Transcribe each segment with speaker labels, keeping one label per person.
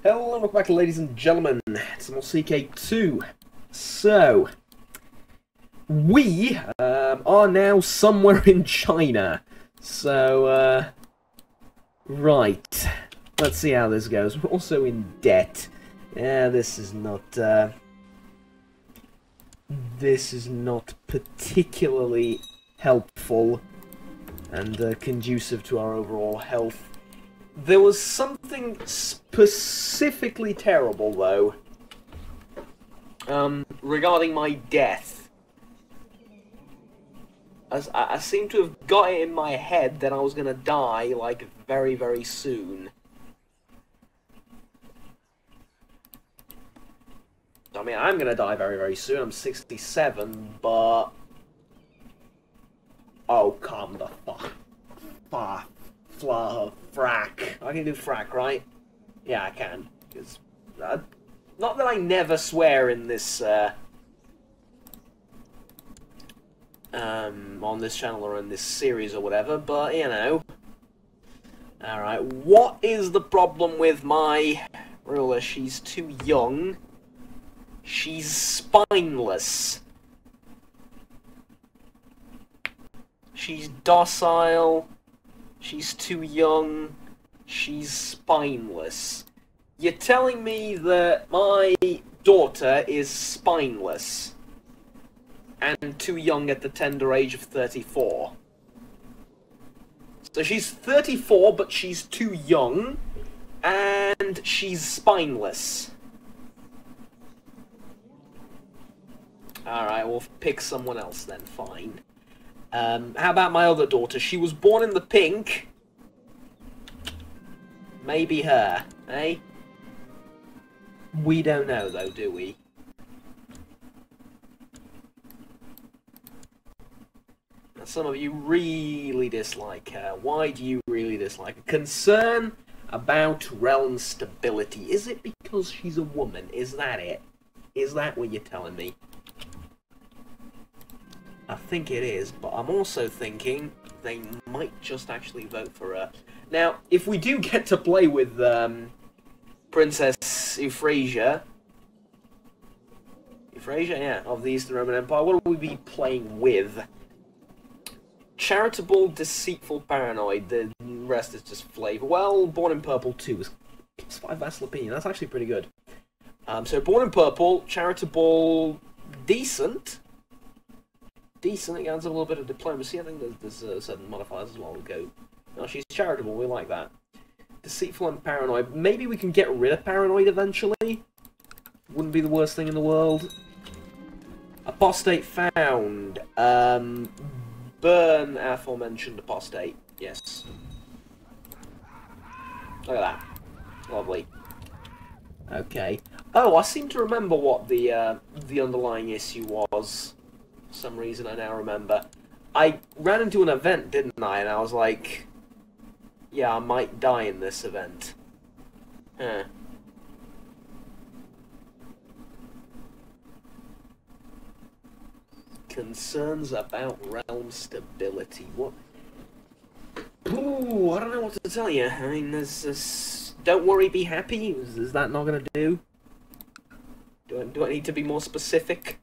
Speaker 1: Hello, welcome back, ladies and gentlemen. It's more CK2. So, we are now somewhere in China. So, right. Let's see how this goes. We're also in debt. Yeah, this is not particularly helpful and conducive to our overall health. There was something specifically terrible, though, regarding my death. As I seem to have got it in my head that I was gonna die, like, very, very soon. I mean, I'm gonna die very, very soon. I'm 67, but... Oh, calm the fuck. Frack. I can do frack, right? Yeah, I can. Because, not that I never swear in this, on this channel or in this series or whatever, but, you know. Alright, what is the problem with my ruler? She's too young. She's spineless. She's docile. She's too young. She's spineless. You're telling me that my daughter is spineless and too young at the tender age of 34. So she's 34, but she's too young, and she's spineless. Alright, we'll pick someone else then, fine. How about my other daughter? She was born in the pink. Maybe her, eh? We don't know, though, do we? Now, some of you really dislike her. Why do you really dislike her? Concern about realm stability. Is it because she's a woman? Is that it? Is that what you're telling me? I think it is, but I'm also thinking they might just actually vote for her. Now, if we do get to play with Princess Euphrasia, yeah, of the Eastern Roman Empire, what will we be playing with? Charitable, deceitful, paranoid. The rest is just flavor. Well, Born in Purple 2 is +5 vassal opinion. That's actually pretty good. So Born in Purple, charitable, decent. Decent, it adds a little bit of diplomacy. I think there's certain modifiers as well. We'll go. No, she's charitable, we like that. Deceitful and paranoid. Maybe we can get rid of paranoid eventually. Wouldn't be the worst thing in the world. Apostate found. Burn aforementioned apostate. Yes. Look at that. Lovely. Okay. Oh, I seem to remember what the underlying issue was. For some reason I now remember. I ran into an event, didn't I? And I was like, yeah, I might die in this event. Huh. Concerns about realm stability. What? Ooh, I don't know what to tell you. I mean, there's this... Don't worry, be happy. Is that not going to do? Do I need to be more specific?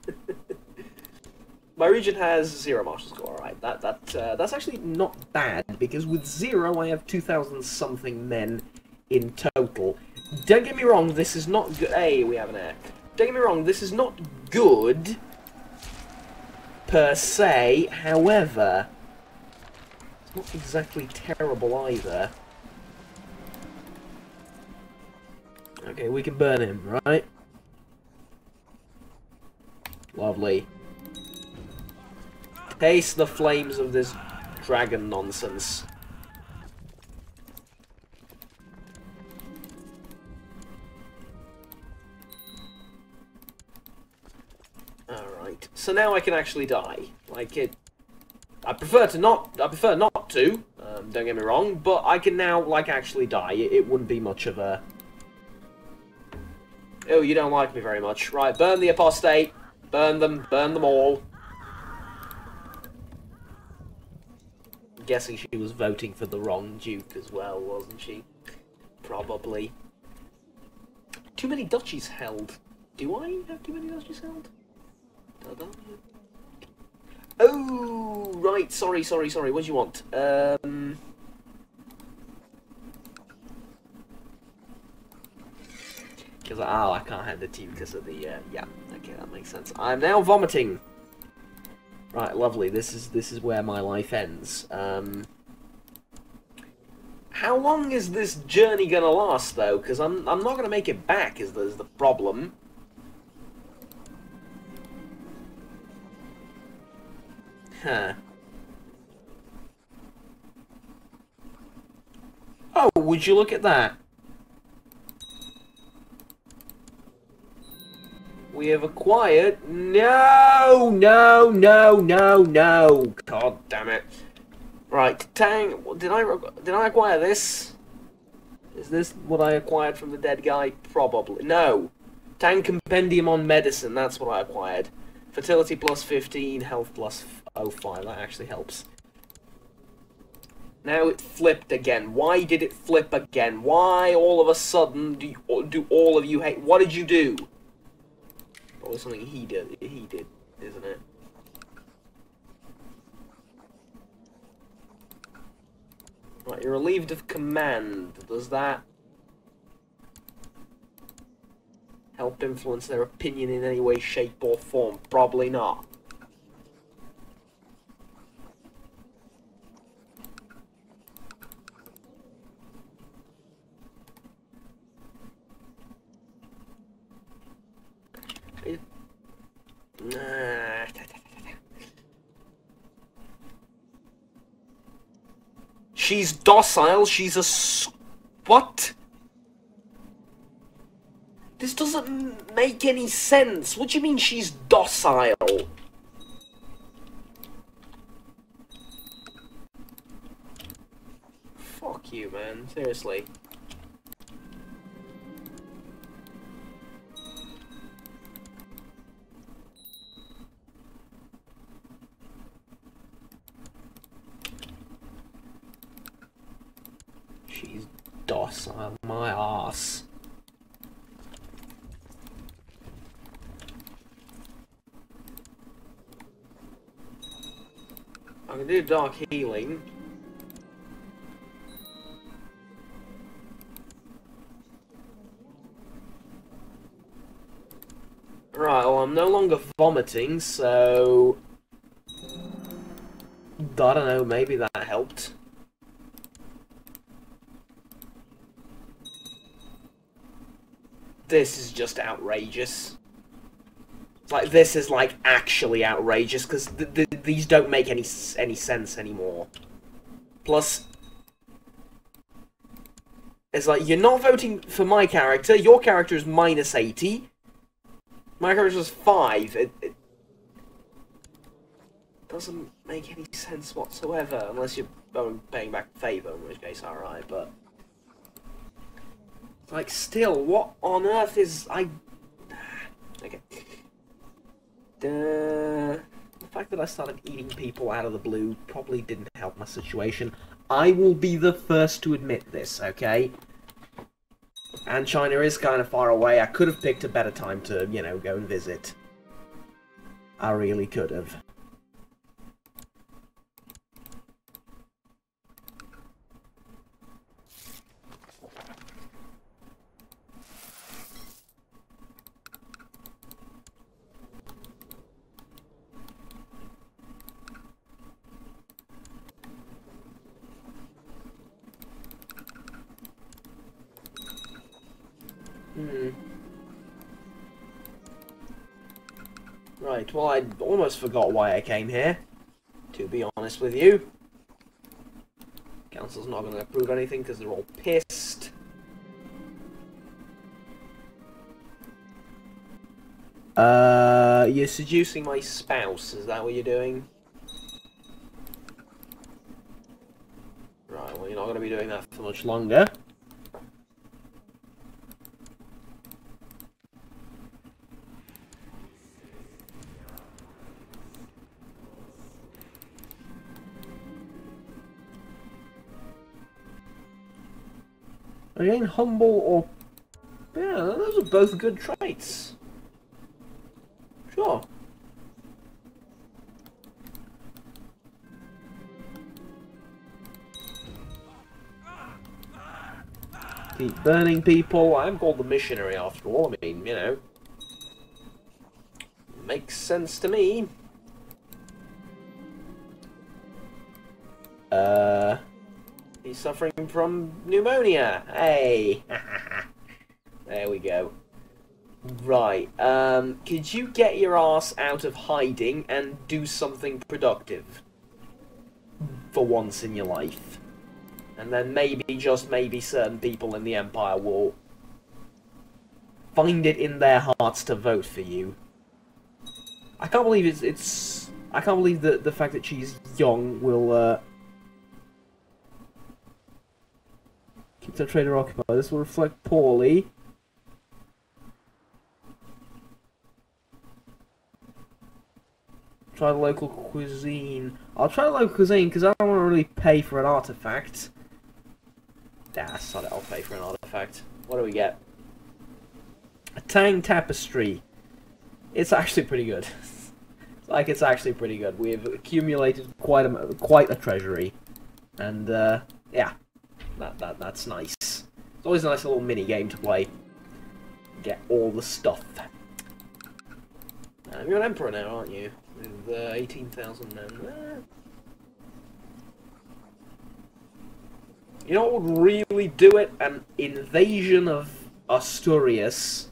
Speaker 1: My region has 0 martial score. Alright, that's actually not bad, because with 0 I have 2,000-something men in total. Don't get me wrong, this is not good. Hey, we have an air. Don't get me wrong, this is not good, per se, however, it's not exactly terrible either. Okay, we can burn him, right? Lovely. Taste the flames of this dragon nonsense. Alright, so now I can actually die. Like it... I prefer not to, don't get me wrong, but I can now, like, actually die. It wouldn't be much of a... Oh, you don't like me very much. Right, burn the apostate. Burn them all. Guessing she was voting for the wrong duke as well, wasn't she? Probably. Too many duchies held. Do I have too many duchies held? Oh, right. Sorry. What do you want? Because I can't have the tea because of the yeah. Okay, that makes sense. I'm now vomiting. Right, lovely. This is where my life ends. How long is this journey gonna last though? Because I'm not gonna make it back. Is the problem? Huh. Oh, would you look at that? We have acquired... No! God damn it. Right, Tang, did I acquire this? Is this what I acquired from the dead guy? Probably. No. Tang Compendium on Medicine, that's what I acquired. Fertility plus 15, health plus 05, that actually helps. Now it flipped again. Why did it flip again? Why all of a sudden do all of you hate... What did you do? Probably something he did, isn't it? Right, you're relieved of command. Does that help influence their opinion in any way, shape, or form? Probably not. She's docile, she's a what? This doesn't make any sense. What do you mean she's docile? Fuck you, man. Seriously. She's docile, my ass. I can do dark healing. Right, well, I'm no longer vomiting, so... I don't know, maybe that helped. This is just outrageous. Like, this is, like, actually outrageous, because these don't make any sense anymore. Plus, it's like, you're not voting for my character, your character is minus 80. My character is 5. It doesn't make any sense whatsoever, unless you're paying back favour, in which case, alright, but... Like, still, what on earth is... Okay. The fact that I started eating people out of the blue probably didn't help my situation. I will be the first to admit this, okay? And China is kind of far away. I could have picked a better time to, you know, go and visit. I really could have. Right, well, I almost forgot why I came here, to be honest with you. Council's not going to approve anything because they're all pissed. You're seducing my spouse, is that what you're doing? Right, well, you're not going to be doing that for much longer. Again, humble or Yeah, those are both good traits. Sure. Keep burning people. I'm called the missionary after all. I mean, you know. Makes sense to me. He's suffering from pneumonia. Hey. There we go. Right. Could you get your ass out of hiding and do something productive? For once in your life. And then maybe, just maybe, certain people in the Empire will find it in their hearts to vote for you. I can't believe I can't believe that the fact that she's young will keep the trader occupied. This will reflect poorly. Try the local cuisine. I'll try the local cuisine because I don't want to really pay for an artifact. Nah, sod it, I'll pay for an artifact. What do we get? A Tang tapestry. It's actually pretty good. It's actually pretty good. We've accumulated quite a treasury, and yeah, that's nice. It's always a nice little mini game to play. Get all the stuff. You're an emperor now, aren't you? With 18,000 men. You know what would really do it? An invasion of Asturias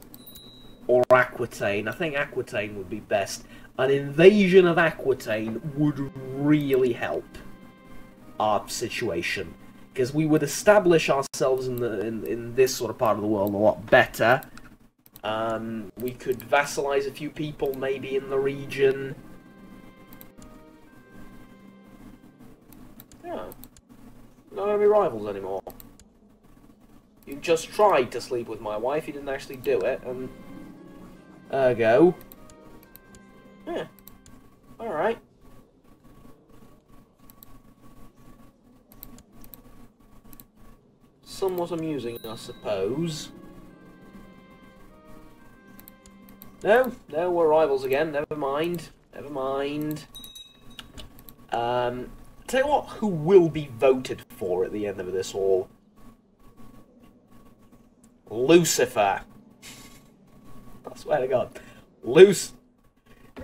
Speaker 1: or Aquitaine. I think Aquitaine would be best. An invasion of Aquitaine would really help our situation, because we would establish ourselves in this sort of part of the world a lot better. We could vassalize a few people maybe in the region. Yeah. Not any rivals anymore. You just tried to sleep with my wife, you didn't actually do it, and ergo. Yeah. Alright. Somewhat amusing, I suppose. No, we're rivals again, never mind. Never mind. Tell you what, who will be voted for at the end of this all? Lucifer. I swear to God.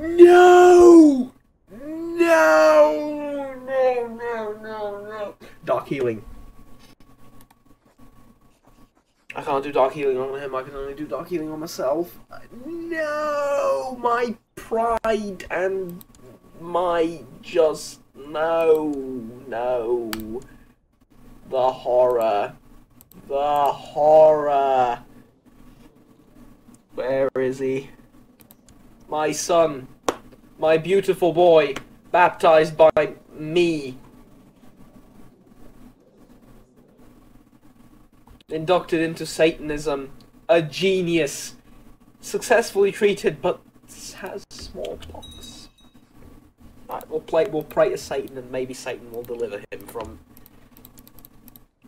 Speaker 1: No! No! Dark healing. I can't do dark healing on him, I can only do dark healing on myself. No! My pride and my just... No. The horror. The horror. Where is he? My son. My beautiful boy. Baptized by me. Inducted into Satanism. A genius. Successfully treated, but has smallpox. Right, we'll pray to Satan, and maybe Satan will deliver him from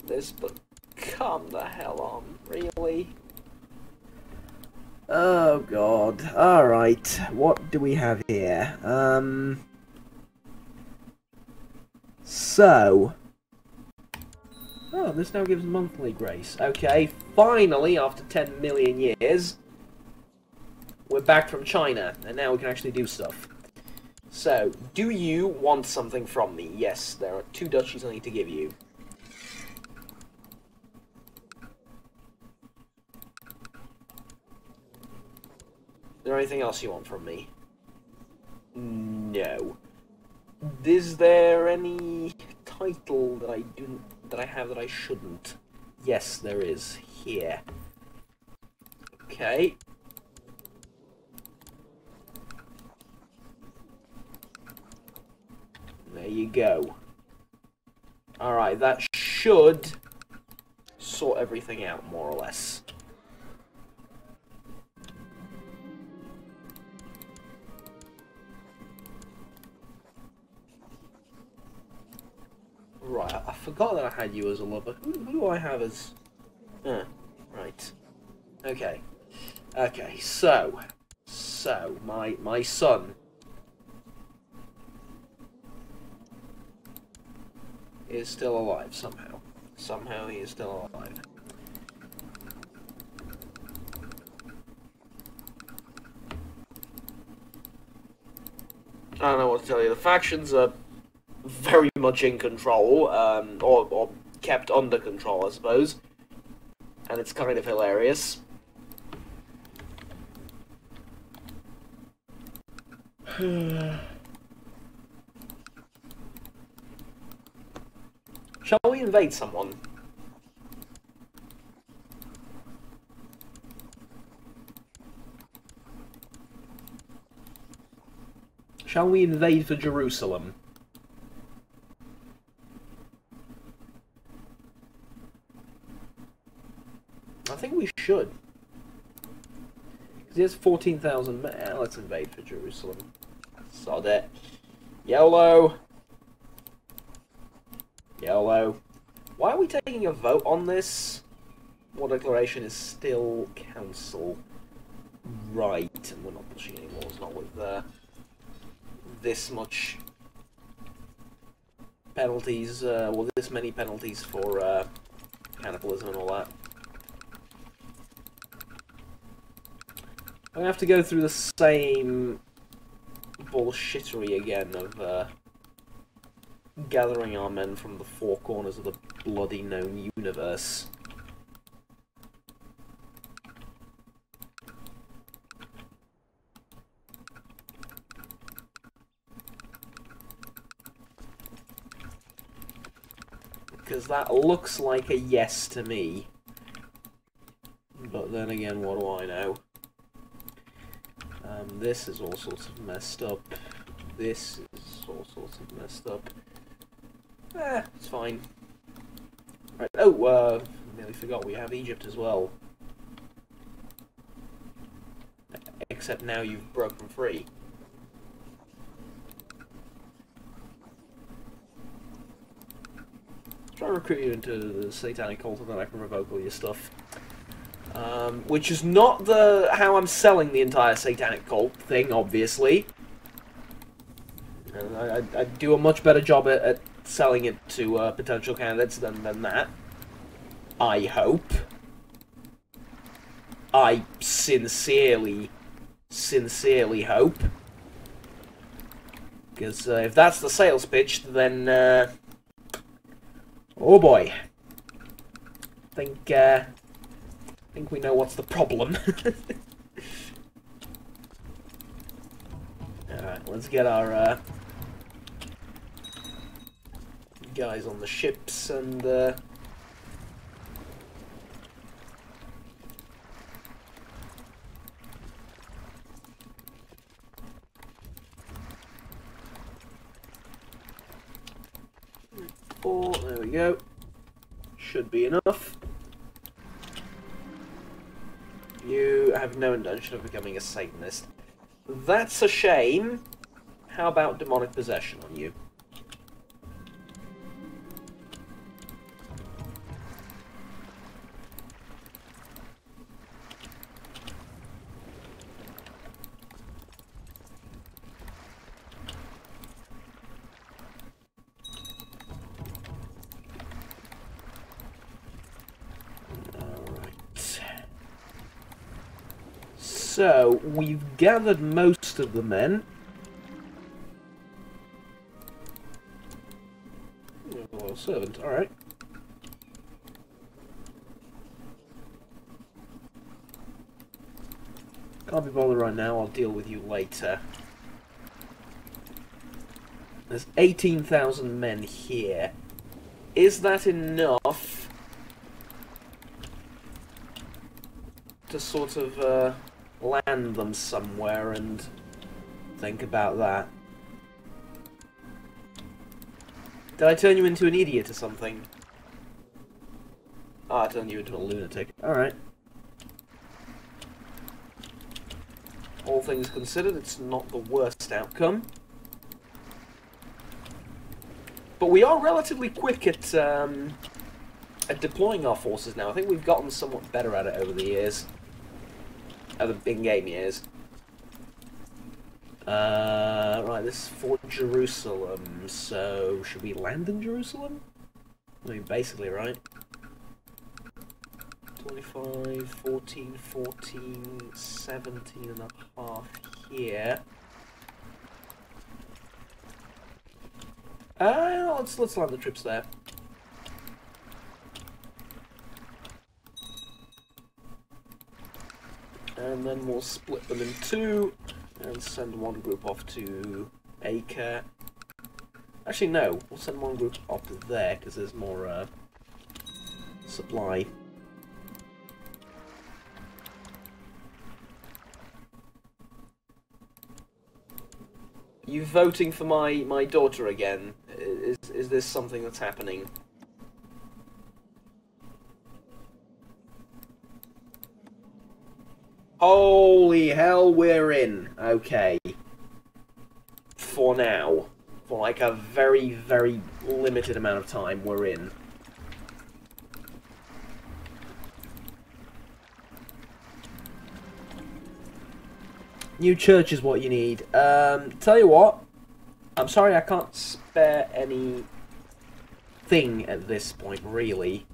Speaker 1: this, but come the hell on, really? Oh god. Alright, what do we have here? So... Oh, this now gives monthly grace. Okay, finally, after 10 million years, we're back from China, and now we can actually do stuff. So, do you want something from me? Yes, there are 2 duchies I need to give you. Is there anything else you want from me? No. Is there any title that I have that I shouldn't? Yes, there is. Here. Okay. There you go. Alright, that should sort everything out, more or less. Right, I forgot that I had you as a lover. Who do I have as... right. Okay. Okay, so my son is still alive somehow. Somehow he is still alive. I don't know what to tell you. The factions are very much in control, or kept under control, I suppose. And it's kind of hilarious. Shall we invade someone? Shall we invade for Jerusalem? I think we should. Because he has 14,000 men. Let's invade for Jerusalem. Sod it. YOLO! YOLO. Why are we taking a vote on this? War declaration is still council. Right, and we're not pushing any wars, not with this much penalties, well, this many penalties for cannibalism and all that. I'm gonna have to go through the same bullshittery again of gathering our men from the four corners of the bloody known universe. Because that looks like a yes to me. But then again, what do I know? This is all sorts of messed up. This is all sorts of messed up. It's fine. Right. Oh, nearly forgot we have Egypt as well. Except now you've broken free. Try to recruit you into the satanic cult and then I can revoke all your stuff. Which is not how I'm selling the entire satanic cult thing, obviously. I do a much better job at selling it to potential candidates than that. I hope. I sincerely hope. Because if that's the sales pitch, then oh boy. I think we know what's the problem. Alright, let's get our guys on the ships and four, there we go. Should be enough. You have no intention of becoming a Satanist. That's a shame. How about demonic possession on you? So, we've gathered most of the men. Loyal servant, alright. Can't be bothered right now, I'll deal with you later. There's 18,000 men here. Is that enough to sort of, land them somewhere and think about that? Did I turn you into an idiot or something? Ah, I turned you into a lunatic. Alright. All things considered, it's not the worst outcome. But we are relatively quick at deploying our forces now. I think we've gotten somewhat better at it over the years. Oh, the in-game years. Right, this is for Jerusalem, so should we land in Jerusalem? I mean, basically, right? 25, 14, 14, 17 and a half here. Let's land the troops there. And then we'll split them in two and send one group off to Acre. Actually, no, we'll send one group up there because there's more supply. You voting for my daughter again? Is this something that's happening? Holy hell, we're in. Okay. For now. For like a very, very limited amount of time, we're in. New church is what you need. Tell you what, I'm sorry I can't spare any thing at this point, really.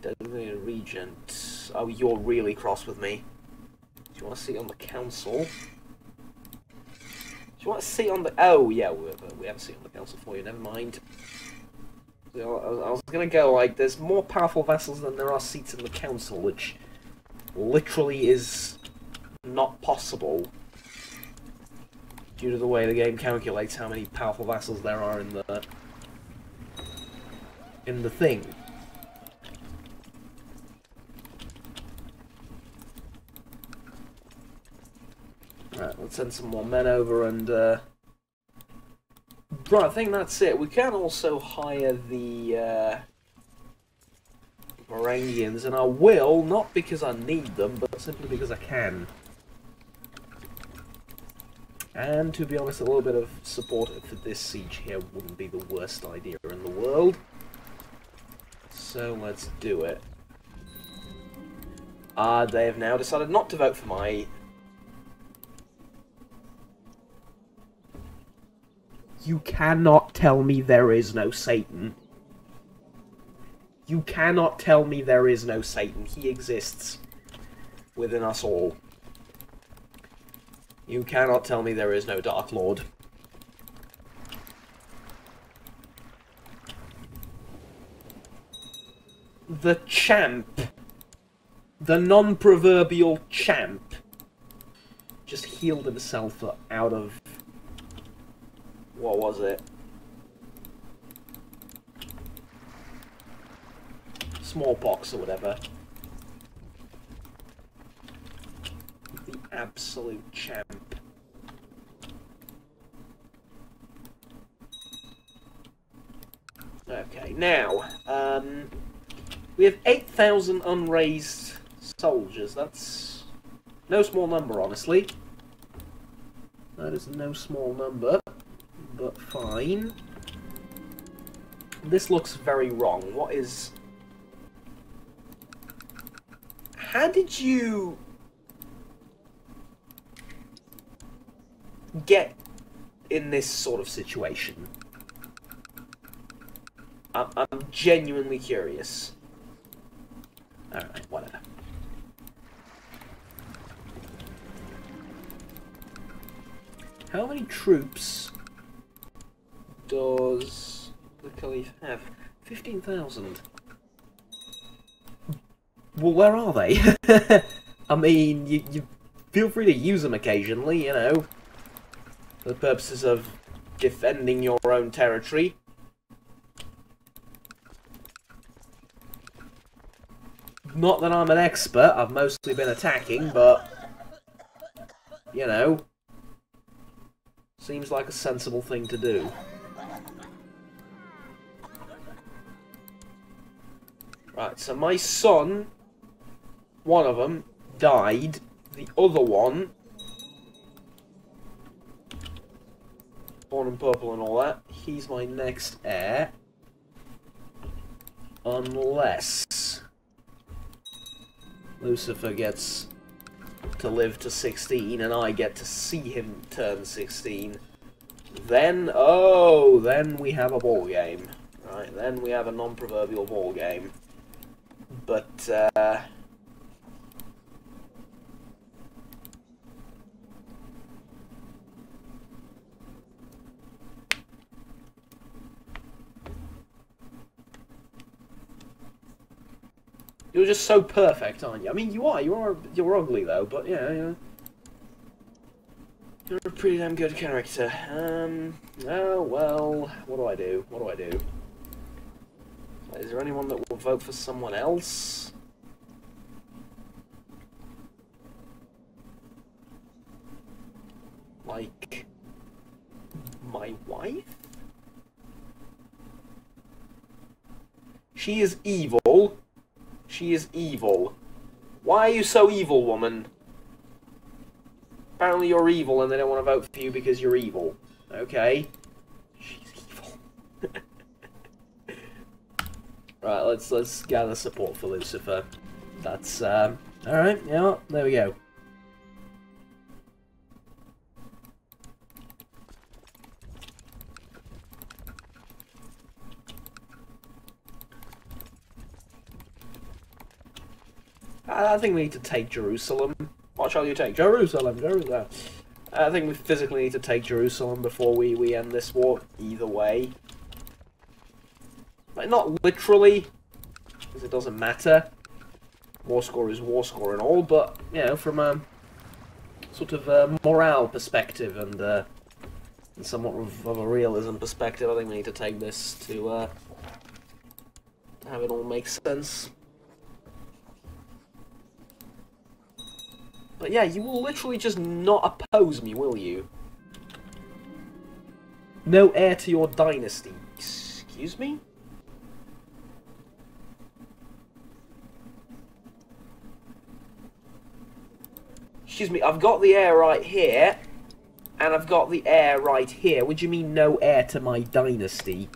Speaker 1: Designated regent. Oh, you're really cross with me. Do you want to see on the council? Do you want to see on the... Oh, yeah, we have a seat on the council for you, never mind. I was gonna go, like, there's more powerful vassals than there are seats in the council, which literally is not possible due to the way the game calculates how many powerful vassals there are in the thing. Right, let's send some more men over and right, I think that's it. We can also hire the Varangians, and I will, not because I need them, but simply because I can. And to be honest, a little bit of support for this siege here wouldn't be the worst idea in the world. So let's do it. They have now decided not to vote for my... You cannot tell me there is no Satan. You cannot tell me there is no Satan. He exists within us all. You cannot tell me there is no Dark Lord. The champ. The non-proverbial champ. Just healed himself out of... What was it? Smallpox or whatever. The absolute champ. Okay, now, we have 8,000 unraised soldiers. That's no small number, honestly. That is no small number, but fine. This looks very wrong. What is... How did you get in this sort of situation? I'm genuinely curious. Alright, whatever. How many troops does the Caliph have? 15,000. Well, where are they? I mean, you feel free to use them occasionally, you know, for the purposes of defending your own territory. Not that I'm an expert, I've mostly been attacking, but, you know, seems like a sensible thing to do. Right, so my son, one of them, died. The other one, born in purple and all that, he's my next heir. Unless... Lucifer gets to live to 16 and I get to see him turn 16, then, oh, then we have a ball game. Right, then we have a non-proverbial ball game. But, you're just so perfect, aren't you? I mean, you're ugly though, but yeah, you're a pretty damn good character. Oh, well, what do I do? What do I do? Is there anyone that will vote for someone else? Like, my wife? She is evil. She is evil. Why are you so evil, woman? Apparently you're evil and they don't want to vote for you because you're evil. Okay. She's evil. Right, let's gather support for Lucifer. That's, alright, yeah, there we go. I think we need to take Jerusalem. What shall you take? Jerusalem, Jerusalem. I think we physically need to take Jerusalem before we end this war, either way. Like, not literally, because it doesn't matter. War score is war score and all, but, you know, from a sort of morale perspective and somewhat of a realism perspective, I think we need to take this to have it all make sense. But yeah, you will literally just not oppose me, will you? No heir to your dynasty. Excuse me? Excuse me, I've got the heir right here, and I've got the heir right here. What do you mean no heir to my dynasty?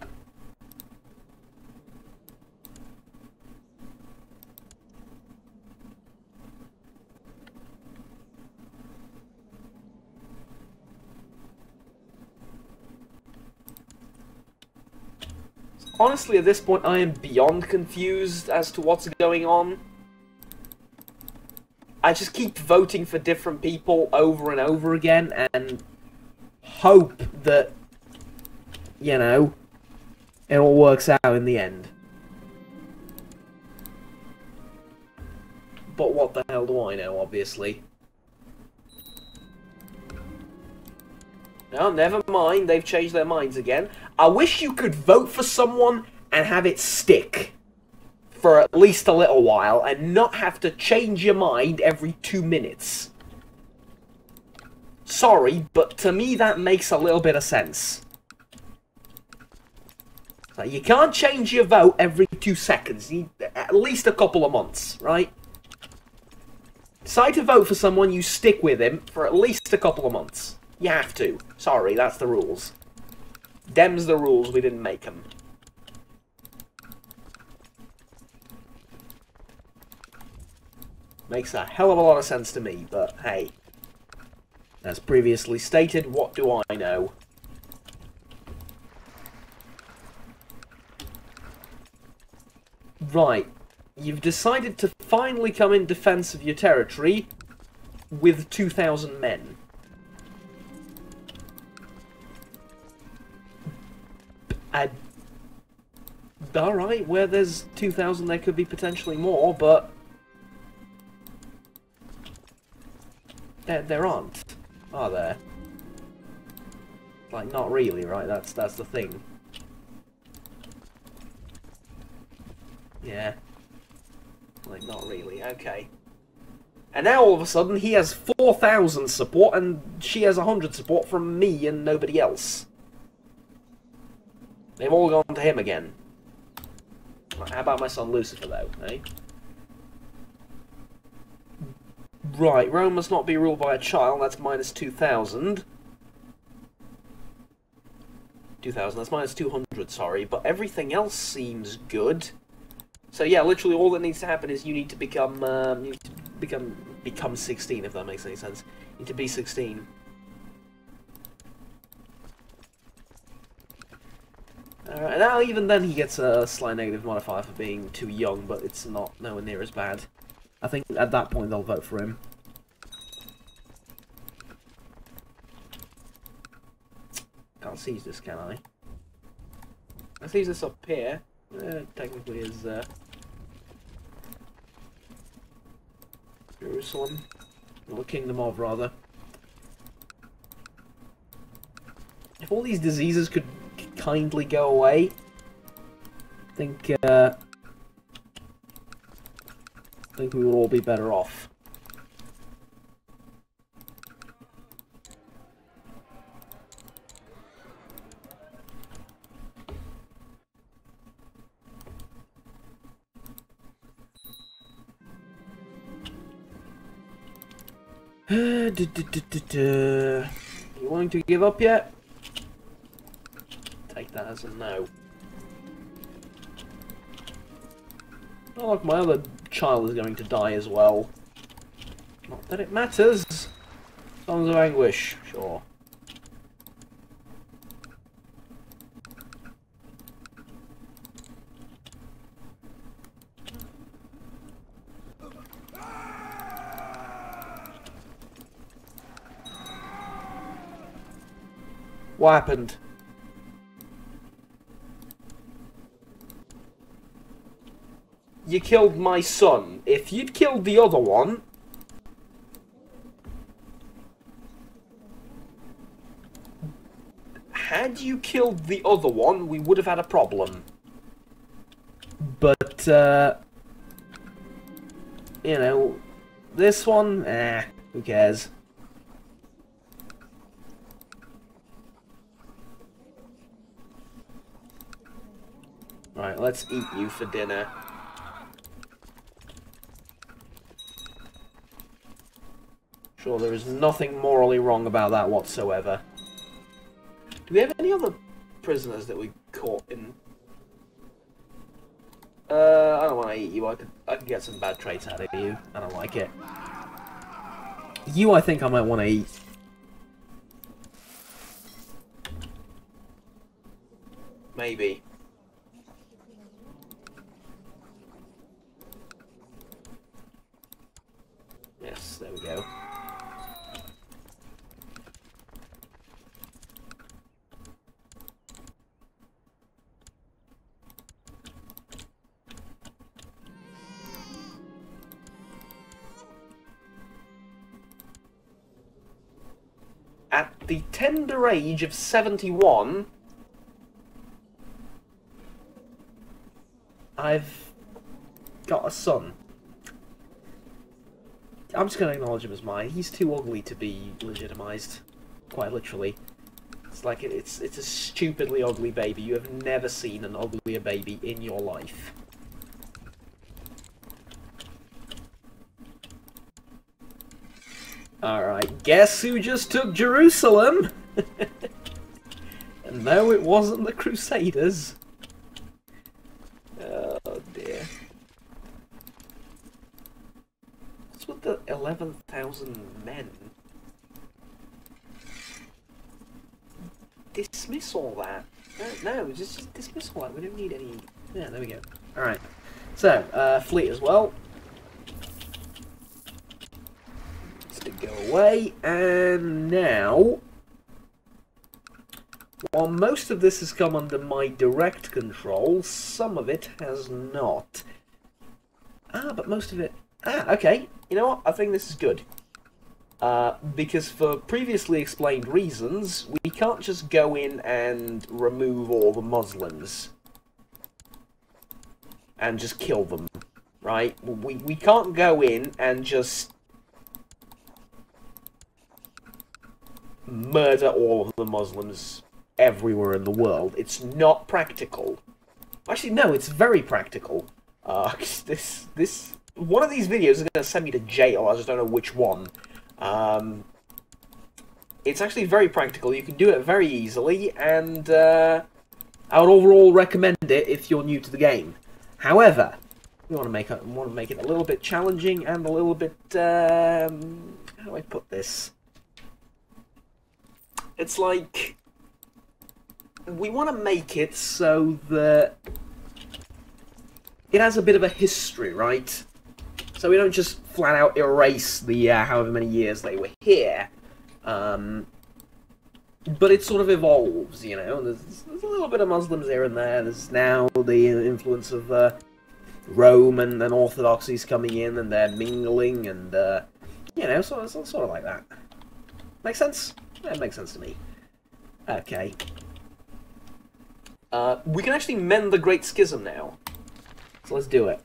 Speaker 1: Honestly, at this point, I am beyond confused as to what's going on. I just keep voting for different people over and over again, and hope that, you know, it all works out in the end. But what the hell do I know, obviously? No, never mind, they've changed their minds again. I wish you could vote for someone and have it stick for at least a little while and not have to change your mind every 2 minutes. Sorry, but to me that makes a little bit of sense. So you can't change your vote every 2 seconds. You need at least a couple of months, right? Decide to vote for someone, you stick with him for at least a couple of months. You have to. Sorry, that's the rules. Dem's the rules, we didn't make them. Makes a hell of a lot of sense to me, but hey. As previously stated, what do I know? Right. You've decided to finally come in defense of your territory with 2,000 men. Alright, where there's 2,000 there could be potentially more, but there aren't, are there? Like, not really, right? That's the thing. Yeah. Like, not really, okay. And now all of a sudden he has 4,000 support and she has 100 support from me and nobody else. They've all gone to him again. Right, how about my son Lucifer, though, eh? Right, Rome must not be ruled by a child, that's minus 2,000. 2,000, that's minus 200, sorry, but everything else seems good. So yeah, literally all that needs to happen is you need to become, become 16, if that makes any sense. You need to be 16. Now even then he gets a slight negative modifier for being too young, but it's not nowhere near as bad. I think at that point they'll vote for him. Can't seize this, can I? I seize this up here. Technically is Jerusalem, or Kingdom of, rather. If all these diseases could kindly go away, I think we would all be better off. You willing to give up yet? Take that as a no. Oh look, my other child is going to die as well. Not that it matters. Songs of anguish, sure. What happened? You killed my son. If you'd killed the other one... Had you killed the other one, we would have had a problem. But, you know, this one, who cares? Right, let's eat you for dinner. Sure, there is nothing morally wrong about that whatsoever. Do we have any other prisoners that we caught in... I don't want to eat you. I could get some bad traits out of you. I don't like it. You, I think I might want to eat. Maybe. Yes, there we go. At the tender age of 71, I've got a son. I'm just going to acknowledge him as mine. He's too ugly to be legitimized, quite literally. It's like, it's a stupidly ugly baby. You have never seen an uglier baby in your life. Alright, guess who just took Jerusalem? And no, it wasn't the Crusaders. Oh dear. What's with the 11,000 men? Dismiss all that. No, just dismiss all that. We don't need any... Yeah, there we go. Alright. So, fleet as well. To go away, and now, while most of this has come under my direct control, some of it has not. But most of it... okay, you know what, I think this is good. Because for previously explained reasons, we can't just go in and remove all the Muslims. And just kill them, right? We can't go in and just... murder all of the Muslims everywhere in the world. It's not practical. Actually, no, it's very practical. This one of these videos is going to send me to jail. I just don't know which one. It's actually very practical. You can do it very easily, and I would overall recommend it if you're new to the game. However, We want to make it a little bit challenging and a little bit. How do I put this? It's like we want to make it so that it has a bit of a history, right? So we don't just flat out erase the however many years they were here, but it sort of evolves, you know. There's a little bit of Muslims here and there. There's now the influence of Rome and Orthodoxies coming in, and they're mingling, and you know, sort of like that. Make sense? Yeah, it makes sense to me. Okay. We can actually mend the Great Schism now. So let's do it.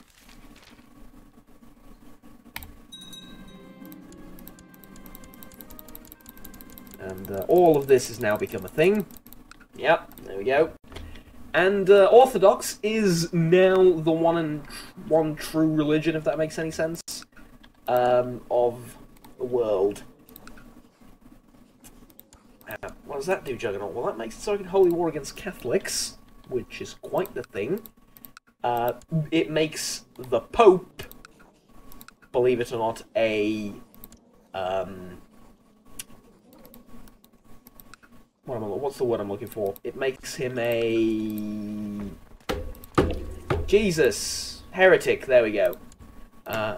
Speaker 1: And all of this has now become a thing. Yep, there we go. And Orthodox is now the one true religion, if that makes any sense, of the world. What does that do, Juggernaut? Well, that makes it so I can holy war against Catholics, which is quite the thing. It makes the Pope, believe it or not, a... what's the word I'm looking for? It makes him a... Jesus! Heretic, there we go.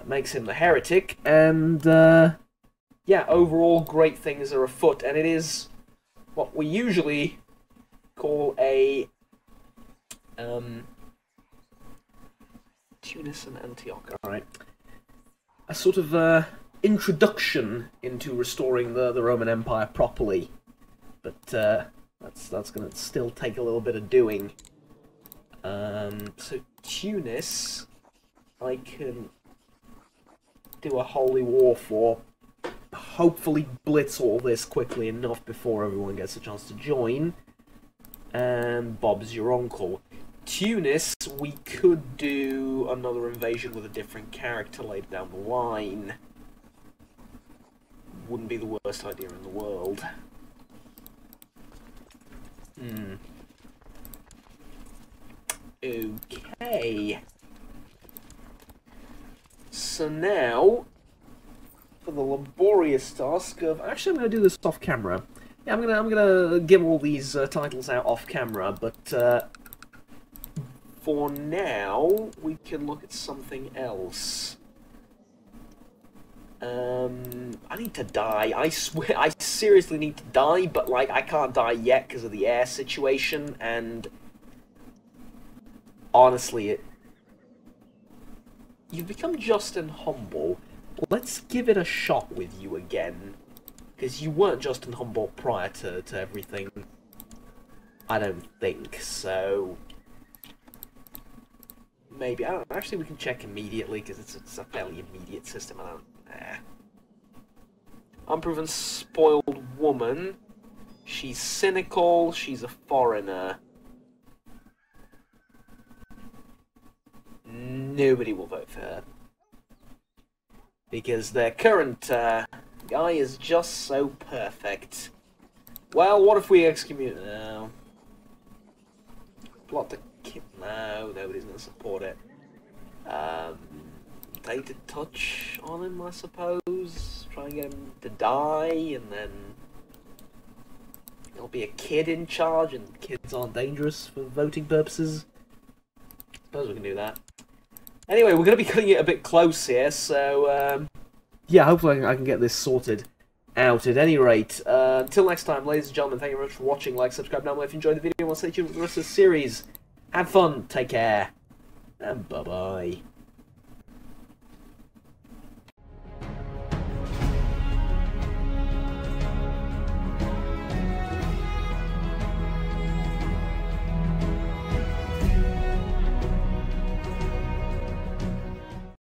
Speaker 1: Makes him the heretic, and, yeah, overall great things are afoot, and it is what we usually call a, Tunis and Antioch, alright. A sort of, introduction into restoring the Roman Empire properly. But that's going to still take a little bit of doing. So Tunis, I can do a holy war for. Hopefully blitz all this quickly enough before everyone gets a chance to join. And Bob's your uncle. Tunis, we could do another invasion with a different character later down the line. Wouldn't be the worst idea in the world. Okay. So now, for the laborious task of... Actually, I'm going to do this off camera. Yeah, I'm gonna give all these titles out off camera, but for now, we can look at something else. I need to die. I swear, I seriously need to die, but, like, I can't die yet because of the air situation, and honestly, you've become just and humble. Let's give it a shot with you again, because you weren't just and humble prior to everything. I don't think, so maybe, I don't know, actually we can check immediately, because it's a fairly immediate system. Unproven spoiled woman. She's cynical. She's a foreigner. Nobody will vote for her. Because their current guy is just so perfect. Well, what if we excommunicate? No. Plot to kill? No, nobody's going to support it. Dated touch on him, I suppose. Try and get him to die, and then there'll be a kid in charge, and kids aren't dangerous for voting purposes. Suppose we can do that. Anyway, we're going to be cutting it a bit close here, so yeah, hopefully I can get this sorted out. At any rate, until next time, ladies and gentlemen, thank you very much for watching. Like, subscribe down below if you enjoyed the video, and we'll stay tuned for the rest of the series. Have fun, take care, and bye-bye.